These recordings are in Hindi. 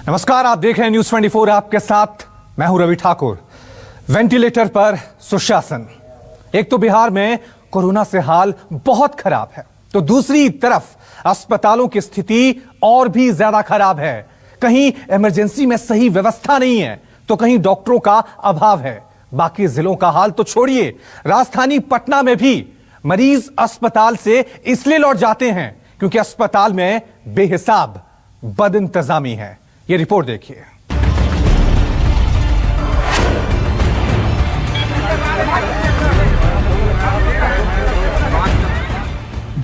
नमस्कार, आप देख रहे हैं न्यूज 24। आपके साथ मैं हूं रवि ठाकुर। वेंटिलेटर पर सुशासन। एक तो बिहार में कोरोना से हाल बहुत खराब है, तो दूसरी तरफ अस्पतालों की स्थिति और भी ज्यादा खराब है। कहीं इमरजेंसी में सही व्यवस्था नहीं है, तो कहीं डॉक्टरों का अभाव है। बाकी जिलों का हाल तो छोड़िए, राजधानी पटना में भी मरीज अस्पताल से इसलिए लौट जाते हैं क्योंकि अस्पताल में बेहिसाब बदइंतजामी है। ये रिपोर्ट देखिए।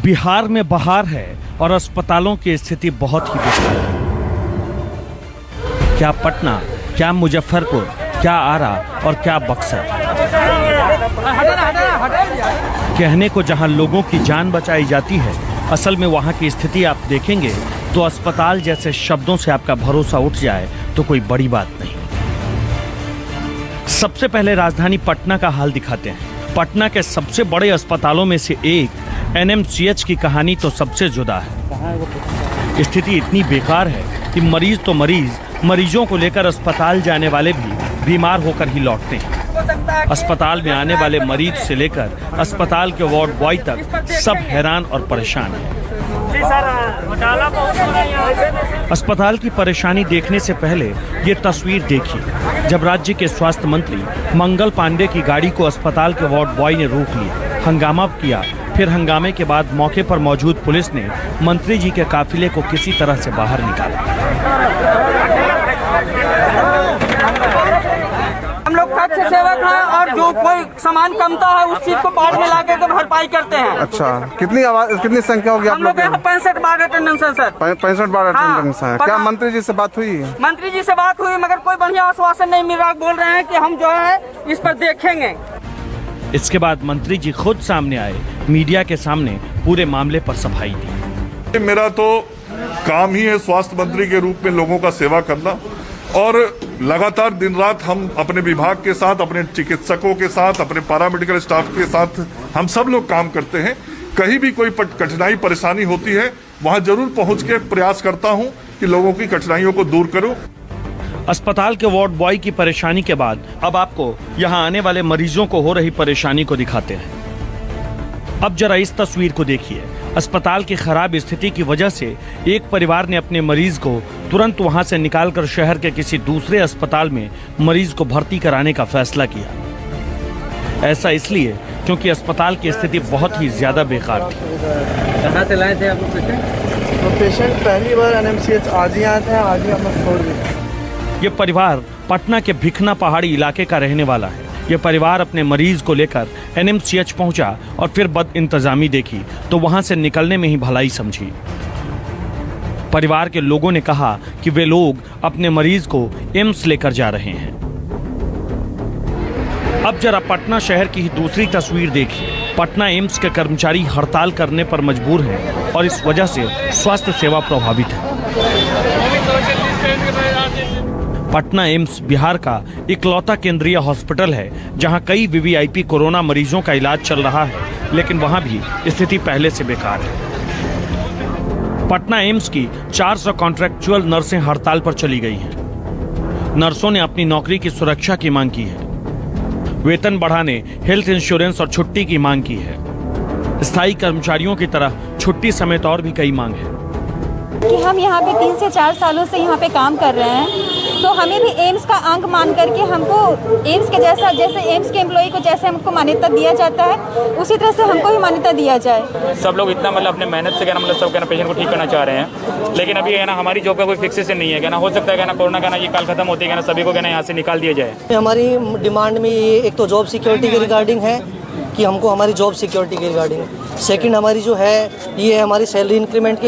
बिहार में बहार है और अस्पतालों की स्थिति बहुत ही बेकार है। क्या पटना, क्या मुजफ्फरपुर, क्या आरा और क्या बक्सर। कहने को जहां लोगों की जान बचाई जाती है, असल में वहां की स्थिति आप देखेंगे तो अस्पताल जैसे शब्दों से आपका भरोसा उठ जाए तो कोई बड़ी बात नहीं। सबसे पहले राजधानी पटना का हाल दिखाते हैं। पटना के सबसे बड़े अस्पतालों में से एक एनएमसीएच की कहानी तो सबसे जुदा है। स्थिति इतनी बेकार है कि मरीज तो मरीजों को लेकर अस्पताल जाने वाले भी बीमार होकर ही लौटते हैं। अस्पताल में आने वाले मरीज से लेकर अस्पताल के वार्ड बॉय तक सब हैरान और परेशान हैं। अस्पताल की परेशानी देखने से पहले ये तस्वीर देखिए, जब राज्य के स्वास्थ्य मंत्री मंगल पांडे की गाड़ी को अस्पताल के वार्ड बॉय ने रोक लिया, हंगामा किया। फिर हंगामे के बाद मौके पर मौजूद पुलिस ने मंत्री जी के काफिले को किसी तरह से बाहर निकाला। हम लोग कब से सेवक हैं और जो कोई सामान कमता है उस चीज को बाद में लाके तो भरपाई करते हैं। अच्छा, कितनी संख्या होगी आप लोग? 65 बार अटेंडेंस है सर। 65 बार अटेंडेंस है। क्या मंत्री जी से बात हुई? मंत्री जी से बात हुई, मगर कोई बढ़िया आश्वासन नहीं मिल रहा। बोल रहे हैं कि हम जो है इस पर देखेंगे। इसके बाद मंत्री जी खुद सामने आए, मीडिया के सामने पूरे मामले पर सफाई दी। मेरा तो काम ही है स्वास्थ्य मंत्री के रूप में लोगों का सेवा करना, और लगातार दिन रात हम अपने विभाग के साथ, अपने चिकित्सकों के साथ, अपने पैरामेडिकल स्टाफ के साथ हम सब लोग काम करते हैं। कहीं भी कोई कठिनाई परेशानी होती है, वहां जरूर पहुंच के प्रयास करता हूं कि लोगों की कठिनाइयों को दूर करूं। अस्पताल के वार्ड बॉय की परेशानी के बाद अब आपको यहां आने वाले मरीजों को हो रही परेशानी को दिखाते हैं। अब जरा इस तस्वीर को देखिए। अस्पताल की खराब स्थिति की वजह से एक परिवार ने अपने मरीज को तुरंत वहां से निकालकर शहर के किसी दूसरे अस्पताल में मरीज को भर्ती कराने का फैसला किया। ऐसा इसलिए क्योंकि अस्पताल की स्थिति बहुत ही ज्यादा बेकार थी। कहाँ से लाए थे आप लोग पेशेंट? पेशेंट पहली बार एनएमसीएच आज ही आए थे, आज ही हम लोग छोड़ दिए। ये परिवार पटना के भिखना पहाड़ी इलाके का रहने वाला है। ये परिवार अपने मरीज को लेकर एनएमसीएच पहुंचा और फिर बदइंतजामी देखी तो वहां से निकलने में ही भलाई समझी। परिवार के लोगों ने कहा कि वे लोग अपने मरीज को एम्स लेकर जा रहे हैं। अब जरा पटना शहर की ही दूसरी तस्वीर देखिए। पटना एम्स के कर्मचारी हड़ताल करने पर मजबूर हैं और इस वजह से स्वास्थ्य सेवा प्रभावित है। पटना एम्स बिहार का इकलौता केंद्रीय हॉस्पिटल है जहां कई वीवीआईपी कोरोना मरीजों का इलाज चल रहा है, लेकिन वहां भी स्थिति पहले से बेकार है। पटना एम्स की 400 कॉन्ट्रैक्चुअल नर्सें हड़ताल पर चली गई हैं। नर्सों ने अपनी नौकरी की सुरक्षा की मांग की है, वेतन बढ़ाने, हेल्थ इंश्योरेंस और छुट्टी की मांग की है। स्थायी कर्मचारियों की तरह छुट्टी समेत और भी कई मांग है। कि हम यहाँ पे 3 से 4 सालों से यहाँ पे काम कर रहे हैं, तो हमें भी एम्स का अंग मान करके हमको एम्स के जैसे एम्स के एम्प्लॉय को जैसे हमको मान्यता दिया जाता है, उसी तरह से हमको भी मान्यता दिया जाए। सब लोग इतना अपने मेहनत से सब पेशेंट को ठीक करना चाह रहे हैं, लेकिन अभी हमारी जॉब का कोई फिक्सेशन नहीं है। हो सकता है कोरोना ये काल खत्म होती है, सभी को यहाँ से निकाल दिया जाए। हमारी डिमांड में ये एक तो जॉब सिक्योरिटी के रिगार्डिंग है कि हमको हमारी जॉब सिक्योरिटी के रिगार्डिंग। सेकंड हमारी जो है ये हमारी सैलरी इंक्रीमेंट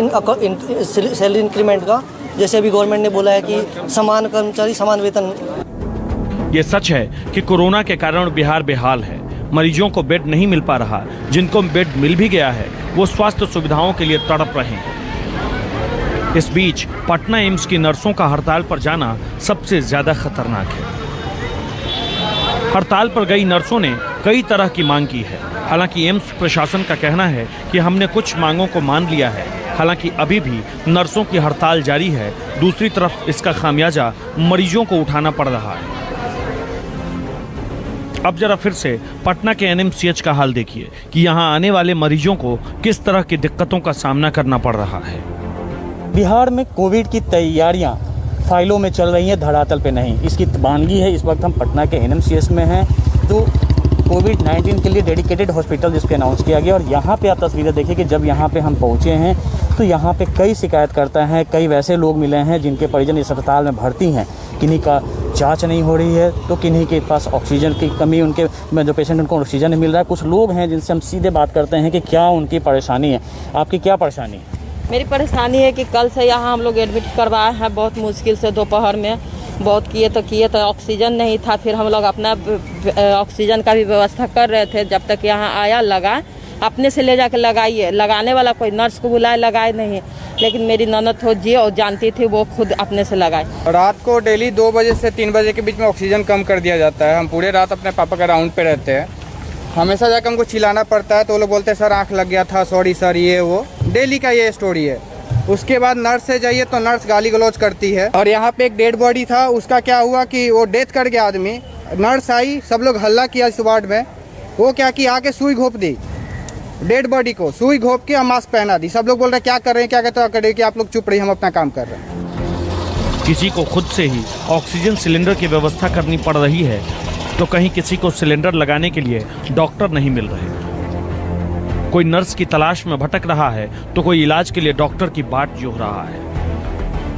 का, जैसे अभी गवर्नमेंट ने बोला है कि समान कर्मचारी समान वेतन। ये सच है कि कोरोना के कारण बिहार बेहाल है। मरीजों को बेड नहीं मिल पा रहा, जिनको बेड मिल भी गया है वो स्वास्थ्य सुविधाओं के लिए तड़प रहे हैं। इस बीच पटना एम्स की नर्सों का हड़ताल पर जाना सबसे ज्यादा खतरनाक है। हड़ताल पर गई नर्सों ने कई तरह की मांग की है। हालांकि एम्स प्रशासन का कहना है कि हमने कुछ मांगों को मान लिया है, हालांकि अभी भी नर्सों की हड़ताल जारी है, दूसरी तरफ इसका खामियाजा मरीजों को उठाना पड़ रहा है। अब जरा फिर से पटना के एनएमसीएच का हाल देखिए कि यहाँ आने वाले मरीजों को किस तरह की दिक्कतों का सामना करना पड़ रहा है। बिहार में कोविड की तैयारियां फाइलों में चल रही हैं, धरातल पे नहीं। इसकी तबानगी है। इस वक्त हम पटना के एनएमसीएच में हैं, तो कोविड-19 के लिए डेडिकेटेड हॉस्पिटल जिसपे अनाउंस किया गया। और यहाँ पे आप तस्वीरें देखिए कि जब यहाँ पे हम पहुँचे हैं तो यहाँ पे कई शिकायतकर्ता हैं, कई वैसे लोग मिले हैं जिनके परिजन इस अस्पताल में भर्ती हैं। किन्हीं का जांच नहीं हो रही है तो किन्हीं के पास ऑक्सीजन की कमी, उनके जो पेशेंट उनको ऑक्सीजन नहीं मिल रहा है। कुछ लोग हैं जिनसे हम सीधे बात करते हैं कि क्या उनकी परेशानी है। आपकी क्या परेशानी है? मेरी परेशानी है कि कल से यहाँ हम लोग एडमिट करवाए हैं, बहुत मुश्किल से दोपहर में बहुत किए तो ऑक्सीजन नहीं था। फिर हम लोग अपना ऑक्सीजन का भी व्यवस्था कर रहे थे, जब तक यहाँ आया लगा। अपने से ले जाके लगाइए, लगाने वाला कोई नर्स को बुलाए लगाए नहीं, लेकिन मेरी ननद हो जी और जानती थी, वो खुद अपने से लगाए। रात को डेली 2 बजे से 3 बजे के बीच में ऑक्सीजन कम कर दिया जाता है। हम पूरे रात अपने पापा के राउंड पे रहते हैं, हमेशा जाकर हमको चिल्लाना पड़ता है तो वो लोग बोलते हैं सर आँख लग गया था, सॉरी सर, ये वो डेली का ये स्टोरी है। उसके बाद नर्स से जाइए तो नर्स गाली गलौज करती है। और यहाँ पे एक डेड बॉडी था, उसका क्या हुआ कि वो डेथ कर गया आदमी। नर्स आई, सब लोग हल्ला किया इस वार्ड में। वो क्या कि आके सुई घोंप दी डेड बॉडी को, सुई घोंप के मास्क पहना दी। सब लोग बोल रहे क्या कर रहे हैं, क्या कहते हैं कि आप लोग चुप रहिए, हम अपना काम कर रहे हैं। किसी को खुद से ही ऑक्सीजन सिलेंडर की व्यवस्था करनी पड़ रही है तो कहीं किसी को सिलेंडर लगाने के लिए डॉक्टर नहीं मिल रहे। कोई नर्स की तलाश में भटक रहा है तो कोई इलाज के लिए डॉक्टर की बाट जोह रहा है।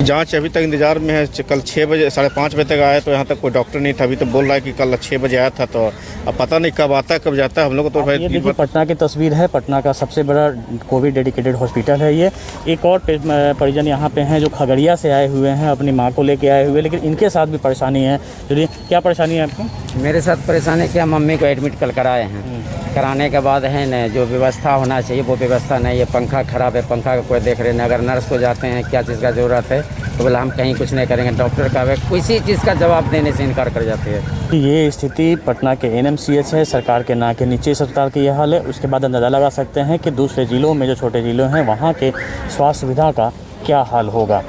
जांच अभी तक इंतजार में है। कल 6 बजे 5:30 बजे तक आया तो यहाँ तक कोई डॉक्टर नहीं था। अभी तो बोल रहा है कि कल 6 बजे आया था, तो अब पता नहीं कब आता है कब जाता है। हम लोग तो भाई ये देखिए पटना की तस्वीर है। पटना का सबसे बड़ा कोविड डेडिकेटेड हॉस्पिटल है ये। एक और परिजन यहाँ पे हैं जो खगड़िया से आए हुए हैं, अपनी माँ को लेके आए हुए, लेकिन इनके साथ भी परेशानी है। क्या परेशानी है आपको? मेरे साथ परेशानी क्या, मम्मी को एडमिट कल कराए हैं। कराने के बाद है न जो व्यवस्था होना चाहिए वो व्यवस्था नहीं है। पंखा खराब है, पंखा का कोई देख रहे नहीं। अगर नर्स को जाते हैं क्या चीज़ का ज़रूरत है तो बोला हम कहीं कुछ नहीं करेंगे। डॉक्टर का किसी चीज़ का जवाब देने से इनकार कर जाते हैं। ये स्थिति पटना के एनएमसीएच है। सरकार के नाक के नीचे इस अस्पताल की यह हाल है। उसके बाद अंदाज़ा लगा सकते हैं कि दूसरे जिलों में जो छोटे जिलों हैं वहाँ के स्वास्थ्य सुविधा का क्या हाल होगा।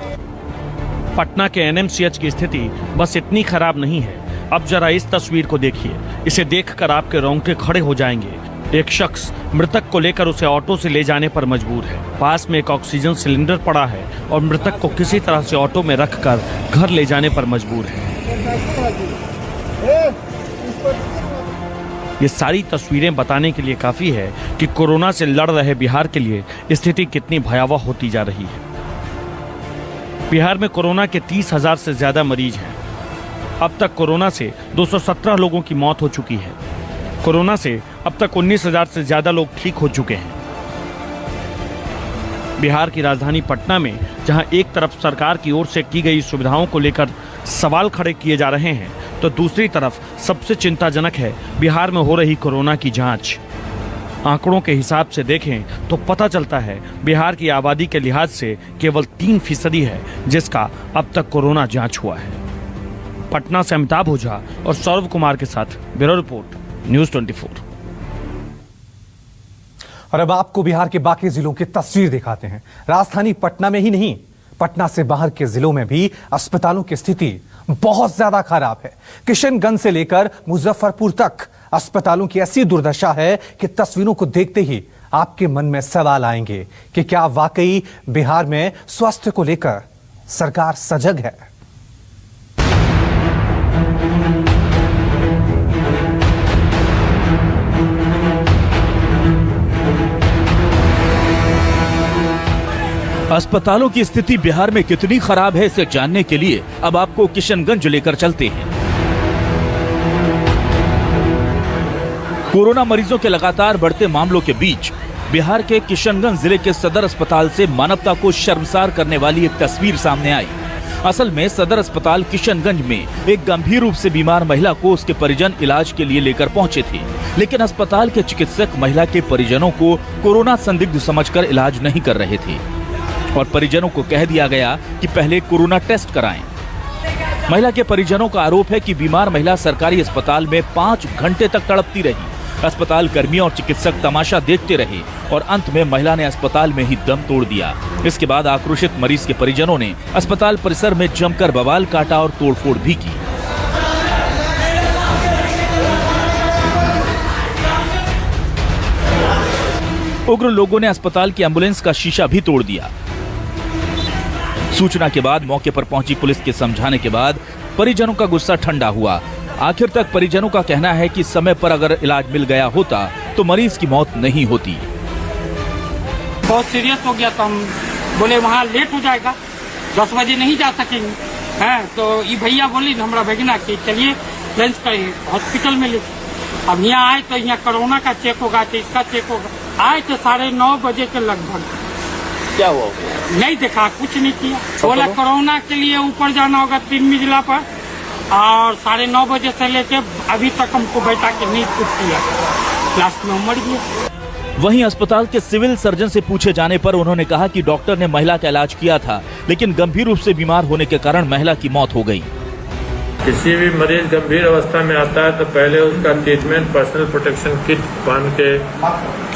पटना के एनएमसीएच की स्थिति बस इतनी खराब नहीं है। अब जरा इस तस्वीर को देखिए, इसे देखकर आपके रोंगटे खड़े हो जाएंगे। एक शख्स मृतक को लेकर उसे ऑटो से ले जाने पर मजबूर है। पास में एक ऑक्सीजन सिलेंडर पड़ा है और मृतक को किसी तरह से ऑटो में रखकर घर ले जाने पर मजबूर है। ये सारी तस्वीरें बताने के लिए काफी है कि कोरोना से लड़ रहे बिहार के लिए स्थिति कितनी भयावह होती जा रही है। बिहार में कोरोना के 30,000 से ज्यादा मरीज हैं। अब तक कोरोना से 217 लोगों की मौत हो चुकी है। कोरोना से अब तक 19,000 से ज्यादा लोग ठीक हो चुके हैं। बिहार की राजधानी पटना में जहां एक तरफ सरकार की ओर से की गई सुविधाओं को लेकर सवाल खड़े किए जा रहे हैं, तो दूसरी तरफ सबसे चिंताजनक है बिहार में हो रही कोरोना की जांच। आंकड़ों के हिसाब से देखें तो पता चलता है बिहार की आबादी के लिहाज से केवल 3% है जिसका अब तक कोरोना जांच हुआ है। पटना से अमिताभ ओझा और सौरभ कुमार के साथ ब्यूरो रिपोर्ट, न्यूज़ 24। और अब आपको बिहार के बाकी जिलों की तस्वीर दिखाते हैं। राजधानी पटना में ही नहीं, पटना से बाहर के जिलों में भी अस्पतालों की स्थिति बहुत ज्यादा खराब है। किशनगंज से लेकर मुजफ्फरपुर तक अस्पतालों की ऐसी दुर्दशा है कि तस्वीरों को देखते ही आपके मन में सवाल आएंगे कि क्या वाकई बिहार में स्वास्थ्य को लेकर सरकार सजग है। अस्पतालों की स्थिति बिहार में कितनी खराब है इसे जानने के लिए अब आपको किशनगंज लेकर चलते हैं। कोरोना मरीजों के लगातार बढ़ते मामलों के बीच बिहार के किशनगंज जिले के सदर अस्पताल से मानवता को शर्मसार करने वाली एक तस्वीर सामने आई। असल में सदर अस्पताल किशनगंज में एक गंभीर रूप से बीमार महिला को उसके परिजन इलाज के लिए लेकर पहुंचे थे, लेकिन अस्पताल के चिकित्सक महिला के परिजनों को कोरोना संदिग्ध समझकर इलाज नहीं कर रहे थे और परिजनों को कह दिया गया कि पहले कोरोना टेस्ट कराएं। महिला के परिजनों का आरोप है कि बीमार महिला सरकारी अस्पताल में 5 घंटे तक तड़पती रही अस्पताल कर्मियों और चिकित्सक तमाशा देखते रहे और अंत में महिला ने अस्पताल में ही दम तोड़ दिया। इसके बाद आक्रोशित मरीज के परिजनों ने अस्पताल परिसर में जमकर बवाल काटा और तोड़फोड़ भी की। उग्र लोगों ने अस्पताल की एम्बुलेंस का शीशा भी तोड़ दिया। सूचना के बाद मौके पर पहुंची पुलिस के समझाने के बाद परिजनों का गुस्सा ठंडा हुआ। आखिर तक परिजनों का कहना है कि समय पर अगर इलाज मिल गया होता तो मरीज की मौत नहीं होती। बहुत सीरियस हो गया तो हम बोले वहाँ लेट हो जाएगा, 10 बजे नहीं जा सकेंगे हैं। तो ये भैया बोली हमारा भगना कि चलिए लंच का हॉस्पिटल में ले। अब यहाँ आए तो यहाँ कोरोना का चेक होगा तो इसका चेक होगा। आए तो 9:30 बजे के लगभग। क्या हुआ? नहीं देखा, कुछ नहीं किया। बोला कोरोना के लिए ऊपर जाना होगा 3 मंजिला पर, और 9:30 बजे से लेके अभी तक हमको बैठा के नहीं कुछ किया, लास्ट में मर गया। वहीं अस्पताल के सिविल सर्जन से पूछे जाने पर उन्होंने कहा कि डॉक्टर ने महिला का इलाज किया था, लेकिन गंभीर रूप से बीमार होने के कारण महिला की मौत हो गई। किसी भी मरीज गंभीर अवस्था में आता है तो पहले उसका ट्रीटमेंट पर्सनल प्रोटेक्शन किट बांध के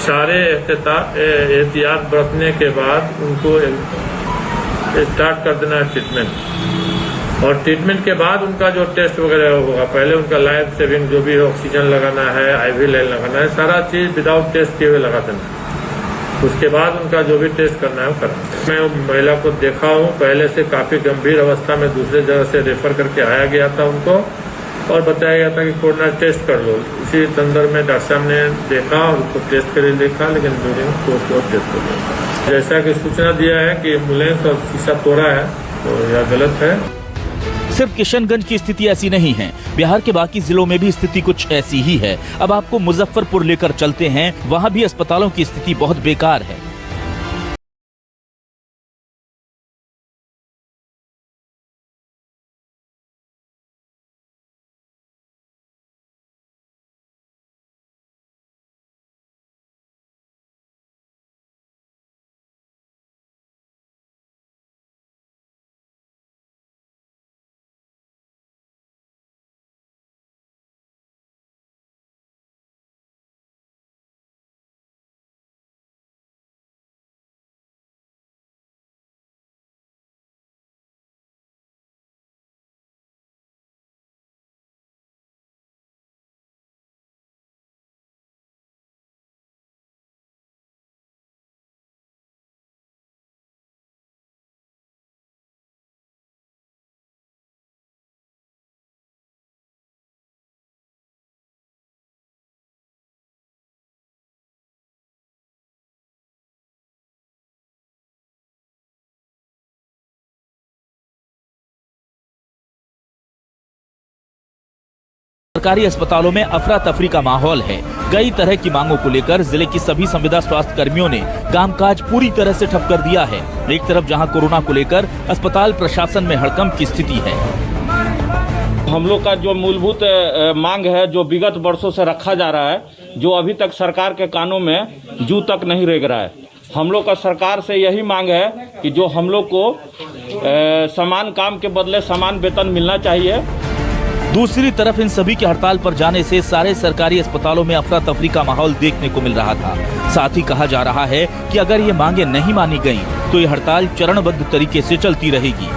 सारे एहतियात बरतने के बाद उनको स्टार्ट कर देना है ट्रीटमेंट। और ट्रीटमेंट के बाद उनका जो टेस्ट वगैरह होगा, पहले उनका लाइफ सेविंग जो भी ऑक्सीजन लगाना है, IV लाइन लगाना है, सारा चीज विदाउट टेस्ट किए हुए लगा देना है। उसके बाद उनका जो भी टेस्ट करना है वो करना। मैं महिला को देखा हूँ, पहले से काफी गंभीर अवस्था में दूसरे जगह से रेफर करके आया गया था उनको, और बताया गया था कि कोरोना टेस्ट कर लो। इसी संदर्भ में डॉक्टर साहब ने देखा और उसको टेस्ट कर देखा, लेकिन टेस्ट हो गया। जैसा कि सूचना दिया है कि एम्बुलेंस और शीशा तोड़ा है, तो यह गलत है। सिर्फ किशनगंज की स्थिति ऐसी नहीं है, बिहार के बाकी जिलों में भी स्थिति कुछ ऐसी ही है। अब आपको मुजफ्फरपुर लेकर चलते हैं, वहाँ भी अस्पतालों की स्थिति बहुत बेकार है। सरकारी अस्पतालों में अफरा तफरी का माहौल है। कई तरह की मांगों को लेकर जिले की सभी संविदा स्वास्थ्य कर्मियों ने कामकाज पूरी तरह से ठप कर दिया है। एक तरफ जहां कोरोना को लेकर अस्पताल प्रशासन में हड़कंप की स्थिति है। हम लोग का जो मूलभूत मांग है, जो विगत वर्षों से रखा जा रहा है, जो अभी तक सरकार के कानों में जू तक नहीं रेंग रहा है। हम लोग का सरकार से यही मांग है कि जो हम लोग को समान काम के बदले समान वेतन मिलना चाहिए। दूसरी तरफ इन सभी के हड़ताल पर जाने से सारे सरकारी अस्पतालों में अफरा तफरी का माहौल देखने को मिल रहा था। साथ ही कहा जा रहा है कि अगर ये मांगे नहीं मानी गईं, तो ये हड़ताल चरणबद्ध तरीके से चलती रहेगी।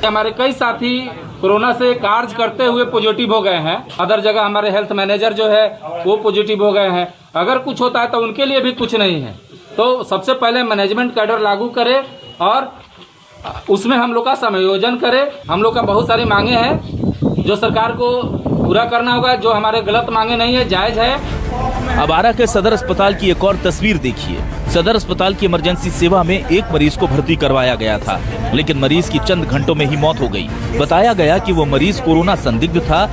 हमारे कई साथी कोरोना से कार्य करते हुए पॉजिटिव हो गए हैं। अदर जगह हमारे हेल्थ मैनेजर जो है वो पॉजिटिव हो गए हैं। अगर कुछ होता है तो उनके लिए भी कुछ नहीं है। तो सबसे पहले मैनेजमेंट कैडर लागू करे और उसमें हम लोग का समायोजन करे। हम लोग का बहुत सारी मांगे हैं जो सरकार को पूरा करना होगा। जो हमारे गलत मांगे नहीं है, जायज है। अब आरा के सदर अस्पताल की एक और तस्वीर देखिए। सदर अस्पताल की इमरजेंसी सेवा में एक मरीज को भर्ती करवाया गया था, लेकिन मरीज की चंद घंटों में ही मौत हो गई। बताया गया कि वो मरीज कोरोना संदिग्ध था,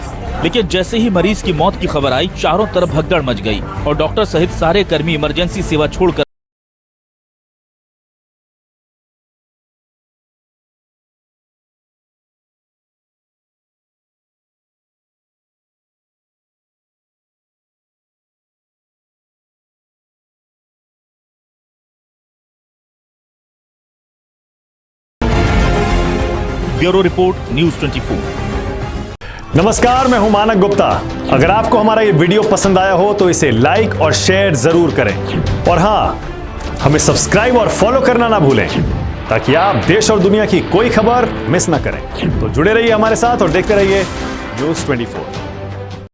लेकिन जैसे ही मरीज की मौत की खबर आई, चारों तरफ भगदड़ मच गई और डॉक्टर सहित सारे कर्मी इमरजेंसी सेवा छोड़कर ब्यूरो रिपोर्ट, न्यूज 24। नमस्कार, मैं हूं मानक गुप्ता। अगर आपको हमारा ये वीडियो पसंद आया हो तो इसे लाइक और शेयर जरूर करें, और हां, हमें सब्सक्राइब और फॉलो करना ना भूलें ताकि आप देश और दुनिया की कोई खबर मिस ना करें। तो जुड़े रहिए हमारे साथ और देखते रहिए न्यूज 24।